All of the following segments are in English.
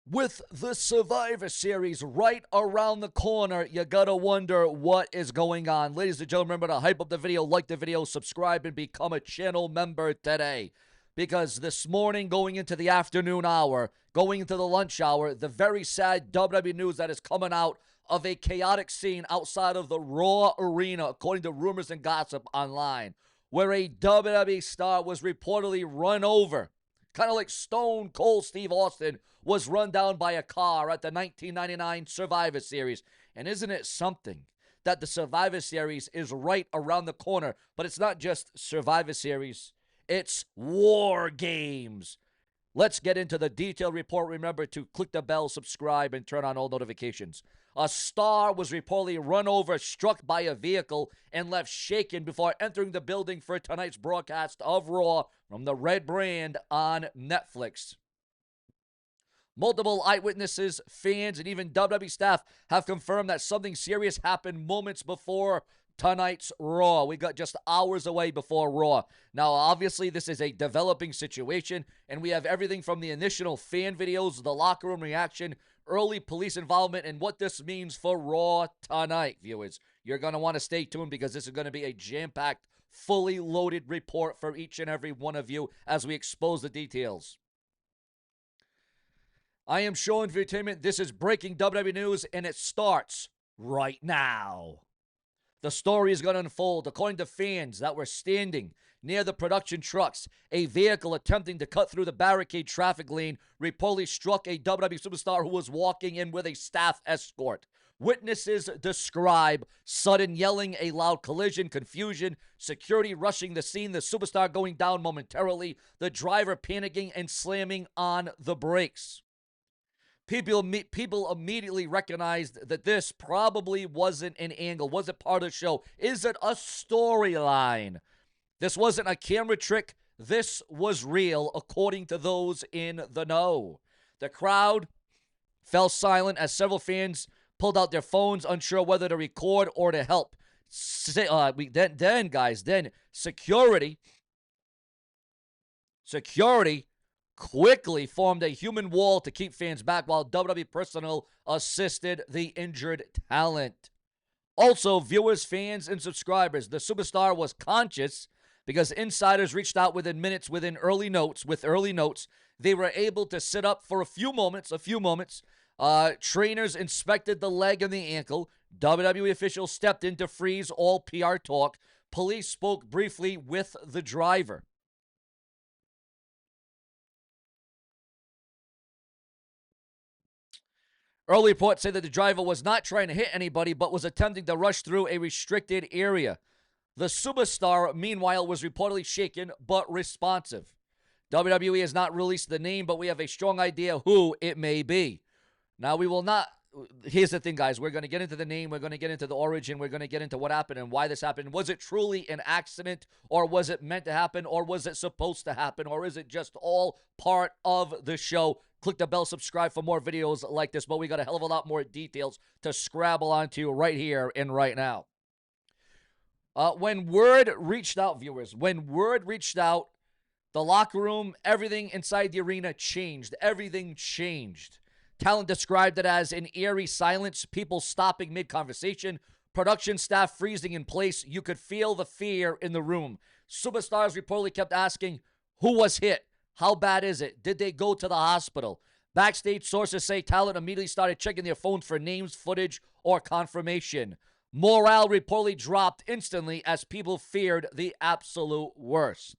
With the Survivor Series right around the corner, you gotta wonder what is going on. Ladies and gentlemen, remember to hype up the video, like the video, subscribe, and become a channel member today. Because this morning, going into the afternoon hour, going into the lunch hour, the very sad WWE news that is coming out of a chaotic scene outside of the Raw arena, according to rumors and gossip online, where a WWE star was reportedly run over, kind of like Stone Cold Steve Austin was run down by a car at the 1999 Survivor Series. And isn't it something that the Survivor Series is right around the corner? But it's not just Survivor Series, it's War Games. Let's get into the detailed report. Remember to click the bell, subscribe, and turn on all notifications. A star was reportedly run over, struck by a vehicle, and left shaken before entering the building for tonight's broadcast of Raw from the Red Brand on Netflix. Multiple eyewitnesses, fans, and even WWE staff have confirmed that something serious happened moments before tonight's Raw. We got just hours away before Raw. Now, obviously, this is a developing situation, and we have everything from the initial fan videos, the locker room reaction, early police involvement, and what this means for Raw tonight, viewers. You're going to want to stay tuned because this is going to be a jam-packed, fully loaded report for each and every one of you as we expose the details. I am Sean for Entertainment. This is breaking WWE news, and it starts right now. The story is going to unfold. According to fans that were standing near the production trucks, a vehicle attempting to cut through the barricade traffic lane reportedly struck a WWE superstar who was walking in with a staff escort. Witnesses describe sudden yelling, a loud collision, confusion, security rushing the scene, the superstar going down momentarily, the driver panicking and slamming on the brakes. People immediately recognized that this probably wasn't an angle, wasn't part of the show. Is it a storyline? This wasn't a camera trick. This was real, according to those in the know. The crowd fell silent as several fans pulled out their phones, unsure whether to record or to help. Then security quickly formed a human wall to keep fans back while WWE personnel assisted the injured talent. Also, viewers, fans, and subscribers, the superstar was conscious because insiders reached out within minutes with early notes. They were able to sit up for a few moments. Trainers inspected the leg and the ankle. WWE officials stepped in to freeze all PR talk. Police spoke briefly with the driver. Early reports say that the driver was not trying to hit anybody, but was attempting to rush through a restricted area. The superstar, meanwhile, was reportedly shaken but responsive. WWE has not released the name, but we have a strong idea who it may be. Now, we will not. Here's the thing, guys. We're going to get into the name. We're going to get into the origin. We're going to get into what happened and why this happened. Was it truly an accident, or was it meant to happen, or was it supposed to happen, or is it just all part of the show? Click the bell, subscribe for more videos like this, but we got a hell of a lot more details to scrabble onto right here and right now. When word reached out, viewers, the locker room, everything inside the arena changed. Everything changed. Talent described it as an eerie silence, people stopping mid-conversation, production staff freezing in place. You could feel the fear in the room. Superstars reportedly kept asking, who was hit? How bad is it? Did they go to the hospital? Backstage sources say talent immediately started checking their phones for names, footage, or confirmation. Morale reportedly dropped instantly as people feared the absolute worst.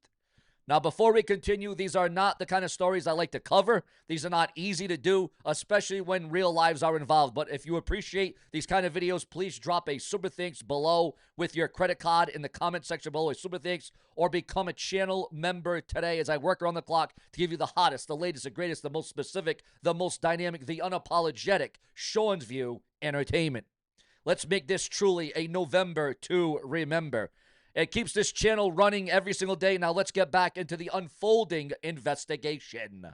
Now, before we continue, these are not the kind of stories I like to cover. These are not easy to do, especially when real lives are involved. But if you appreciate these kind of videos, please drop a super thanks below with your credit card in the comment section below, a super thanks, or become a channel member today as I work around the clock to give you the hottest, the latest, the greatest, the most specific, the most dynamic, the unapologetic Sean's View entertainment. Let's make this truly a November to remember. It keeps this channel running every single day. Now let's get back into the unfolding investigation.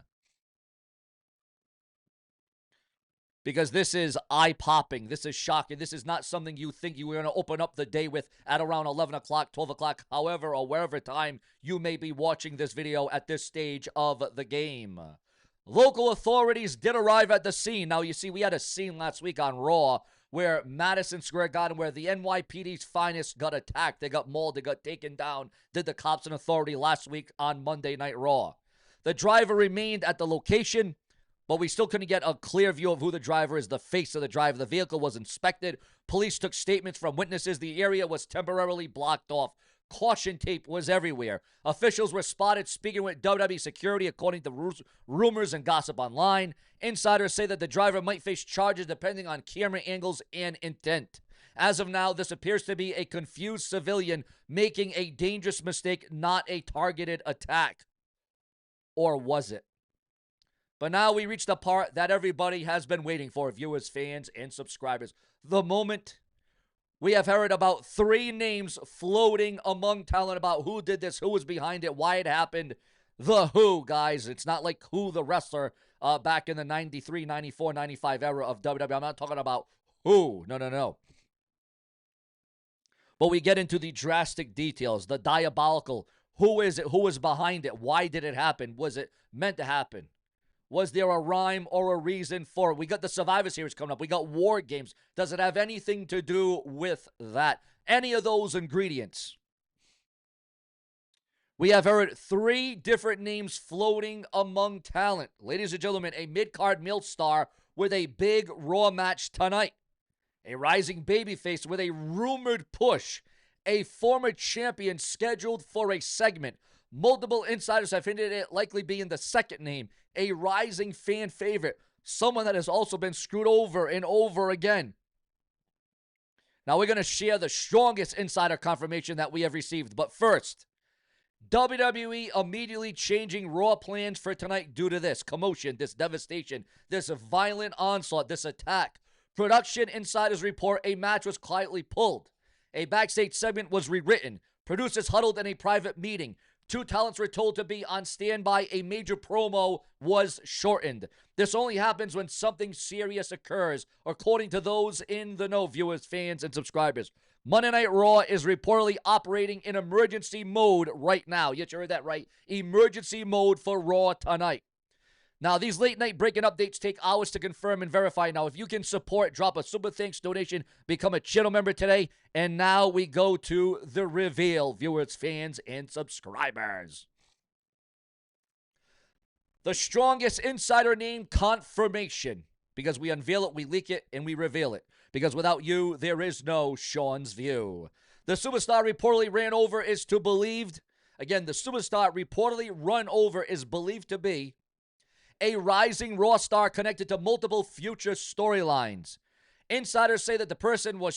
Because this is eye-popping. This is shocking. This is not something you think you were going to open up the day with at around 11 o'clock, 12 o'clock, however or wherever time you may be watching this video at this stage of the game. Local authorities did arrive at the scene. Now, you see, we had a scene last week on Raw where Madison Square Garden, where the NYPD's finest got attacked. They got mauled. They got taken down. Did the cops and authority last week on Monday Night Raw. The driver remained at the location, but we still couldn't get a clear view of who the driver is, the face of the driver. The vehicle was inspected. Police took statements from witnesses. The area was temporarily blocked off. Caution tape was everywhere. Officials were spotted speaking with WWE security, according to rumors and gossip online. Insiders say that the driver might face charges depending on camera angles and intent. As of now, this appears to be a confused civilian making a dangerous mistake, not a targeted attack. Or was it? But now we reach the part that everybody has been waiting for, viewers, fans, and subscribers. The moment we have heard about 3 names floating among talent about who did this, who was behind it, why it happened. The Who, guys. It's not like Who the wrestler back in the 93, 94, 95 era of WWE. I'm not talking about Who. No. But we get into the drastic details, the diabolical. Who is it? Who was behind it? Why did it happen? Was it meant to happen? Was there a rhyme or a reason for it? We got the Survivor Series coming up. We got War Games. Does it have anything to do with that? Any of those ingredients? We have heard 3 different names floating among talent. Ladies and gentlemen, a mid-card male star with a big Raw match tonight. A rising babyface with a rumored push. A former champion scheduled for a segment. Multiple insiders have hinted at it likely being the second name. A rising fan favorite. Someone that has also been screwed over and over again. Now we're going to share the strongest insider confirmation that we have received. But first, WWE immediately changing Raw plans for tonight due to this commotion, this devastation, this violent onslaught, this attack. Production insiders report a match was quietly pulled. A backstage segment was rewritten. Producers huddled in a private meeting. 2 talents were told to be on standby. A major promo was shortened. This only happens when something serious occurs, according to those in the know, viewers, fans, and subscribers. Monday Night Raw is reportedly operating in emergency mode right now. Yes, you heard that right. Emergency mode for Raw tonight. Now, these late-night breaking updates take hours to confirm and verify. Now, if you can support, drop a super thanks donation, become a channel member today. And now we go to the reveal, viewers, fans, and subscribers. The strongest insider name confirmation. Because we unveil it, we leak it, and we reveal it. Because without you, there is no Sean's View. The superstar reportedly ran over is to believed. Again, the superstar reportedly run over is believed to be a rising Raw star connected to multiple future storylines. Insiders say that the person was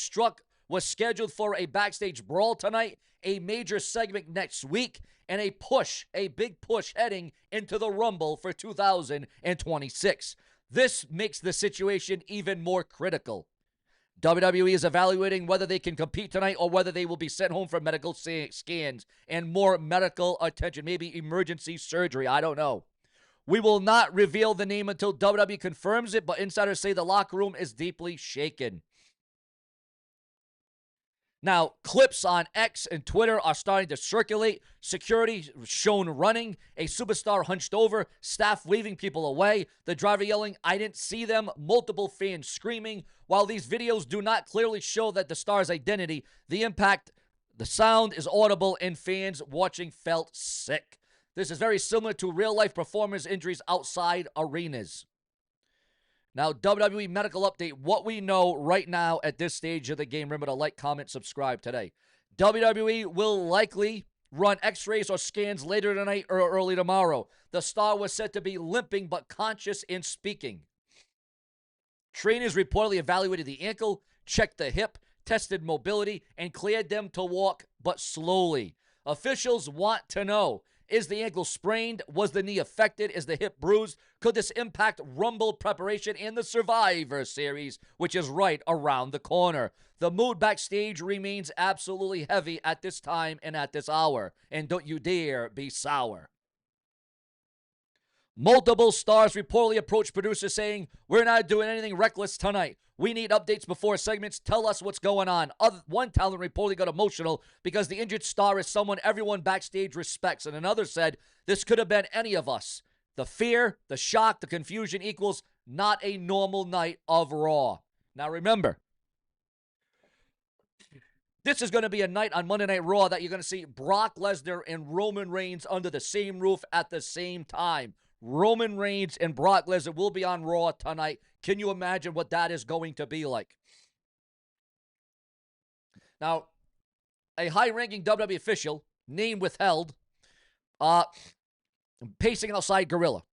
scheduled for a backstage brawl tonight, a major segment next week, and a big push heading into the Rumble for 2026. This makes the situation even more critical. WWE is evaluating whether they can compete tonight or whether they will be sent home for medical scans and more medical attention, maybe emergency surgery. I don't know. We will not reveal the name until WWE confirms it, but insiders say the locker room is deeply shaken. Now, clips on X and Twitter are starting to circulate. Security shown running, a superstar hunched over, staff waving people away, the driver yelling, "I didn't see them," multiple fans screaming. While these videos do not clearly show that the star's identity, the impact, the sound is audible, and fans watching felt sick. This is very similar to real-life performers' injuries outside arenas. Now, WWE medical update, what we know right now at this stage of the game. Remember to like, comment, subscribe today. WWE will likely run x-rays or scans later tonight or early tomorrow. The star was said to be limping but conscious and speaking. Trainers reportedly evaluated the ankle, checked the hip, tested mobility, and cleared them to walk, but slowly. Officials want to know, is the ankle sprained? Was the knee affected? Is the hip bruised? Could this impact Rumble preparation and the Survivor Series, which is right around the corner? The mood backstage remains absolutely heavy at this time and at this hour. And don't you dare be sour. Multiple stars reportedly approached producers saying, "We're not doing anything reckless tonight. We need updates before segments. Tell us what's going on." One talent reportedly got emotional because the injured star is someone everyone backstage respects. And another said, "This could have been any of us. The fear, the shock, the confusion equals not a normal night of Raw. Now remember, this is going to be a night on Monday Night Raw that you're going to see Brock Lesnar and Roman Reigns under the same roof at the same time. Roman Reigns and Brock Lesnar will be on Raw tonight. Can you imagine what that is going to be like? Now, a high-ranking WWE official, name withheld, pacing outside Gorilla,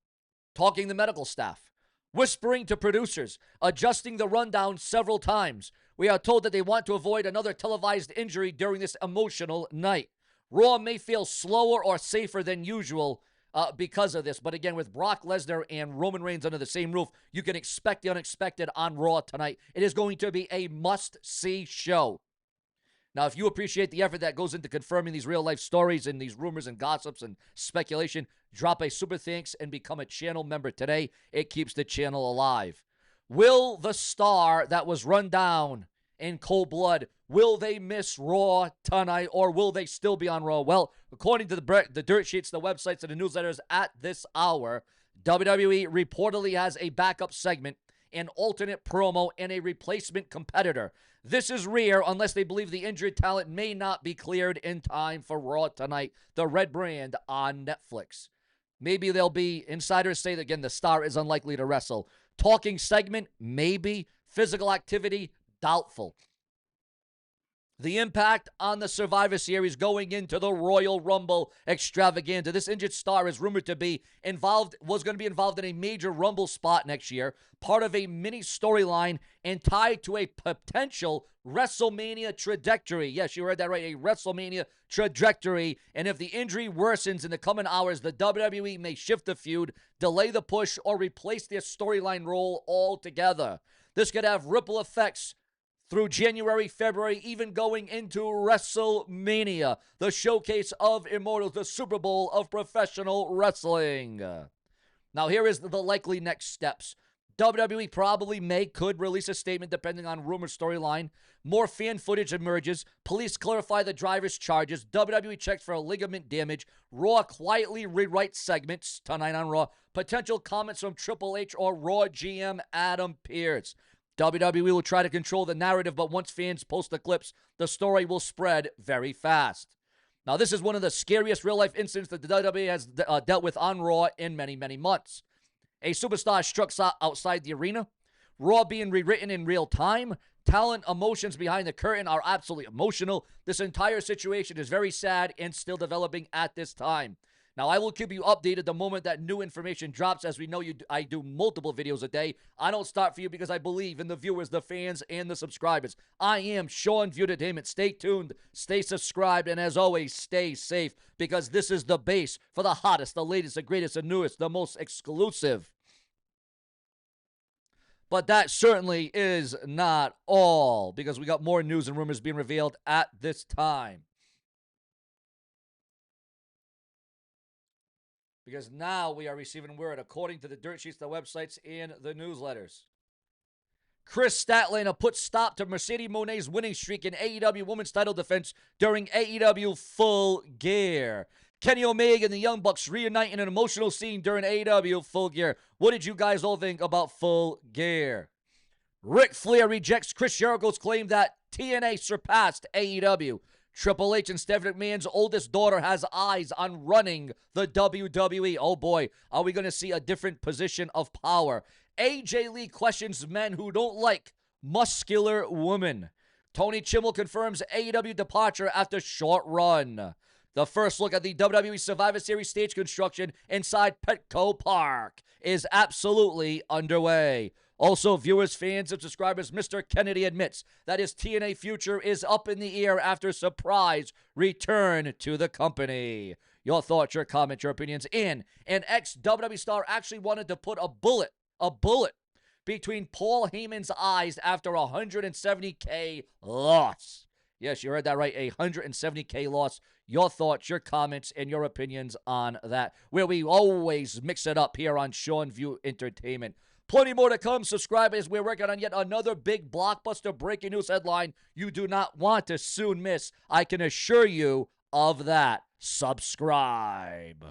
talking to medical staff, whispering to producers, adjusting the rundown several times. We are told that they want to avoid another televised injury during this emotional night. Raw may feel slower or safer than usual because of this. But again, with Brock Lesnar and Roman Reigns under the same roof, you can expect the unexpected on Raw tonight. It is going to be a must-see show. Now, if you appreciate the effort that goes into confirming these real-life stories and these rumors and gossips and speculation, drop a super thanks and become a channel member today. It keeps the channel alive. Will the star that was run down in cold blood, will they miss Raw tonight, or will they still be on Raw? Well, according to the dirt sheets, the websites, and the newsletters at this hour, WWE reportedly has a backup segment, an alternate promo, and a replacement competitor. This is rare unless they believe the injured talent may not be cleared in time for Raw tonight, the red brand on Netflix. Maybe they'll be, insiders say that, again, the star is unlikely to wrestle. Talking segment, maybe. Physical activity, doubtful. The impact on the Survivor Series going into the Royal Rumble extravaganza. This injured star is rumored to be was going to be involved in a major Rumble spot next year, part of a mini storyline and tied to a potential WrestleMania trajectory. Yes, you heard that right, a WrestleMania trajectory. And if the injury worsens in the coming hours, the WWE may shift the feud, delay the push, or replace their storyline role altogether. This could have ripple effects through January, February, even going into WrestleMania, the showcase of immortals, the Super Bowl of professional wrestling. Now, here is the likely next steps. WWE probably could release a statement depending on rumor storyline. More fan footage emerges. Police clarify the driver's charges. WWE checks for ligament damage. Raw quietly rewrites segments tonight on Raw. Potential comments from Triple H or Raw GM Adam Pearce. WWE will try to control the narrative, but once fans post the clips, the story will spread very fast. Now, this is one of the scariest real-life incidents that the WWE has dealt with on Raw in many, many months. A superstar struck outside the arena. Raw being rewritten in real time. Talent emotions behind the curtain are absolutely emotional. This entire situation is very sad and still developing at this time. Now, I will keep you updated the moment that new information drops. As we know, I do multiple videos a day. I don't start for you because I believe in the viewers, the fans, and the subscribers. I am Sean View Entertainment. Stay tuned, stay subscribed, and as always, stay safe, because this is the base for the hottest, the latest, the greatest, the newest, the most exclusive. But that certainly is not all, because we got more news and rumors being revealed at this time. Because now we are receiving word, according to the dirt sheets, the websites, and the newsletters. Chris Statlander put stop to Mercedes Moné's winning streak in AEW Women's title defense during AEW Full Gear. Kenny Omega and the Young Bucks reunite in an emotional scene during AEW Full Gear. What did you guys all think about Full Gear? Ric Flair rejects Chris Jericho's claim that TNA surpassed AEW. Triple H and Stephanie McMahon's oldest daughter has eyes on running the WWE. Oh boy, are we going to see a different position of power? AJ Lee questions men who don't like muscular women. Tony Chimel confirms AEW departure after short run. The first look at the WWE Survivor Series stage construction inside Petco Park is absolutely underway. Also, viewers, fans, and subscribers, Mr. Kennedy admits that his TNA future is up in the air after surprise return to the company. Your thoughts, your comments, your opinions. An ex-WWE star actually wanted to put a bullet between Paul Heyman's eyes after a $170K loss. Yes, you heard that right, a $170K loss. Your thoughts, your comments, and your opinions on that, where we always mix it up here on Sean View Entertainment. Plenty more to come. Subscribe as we're working on yet another big blockbuster breaking news headline you do not want to soon miss. I can assure you of that. Subscribe.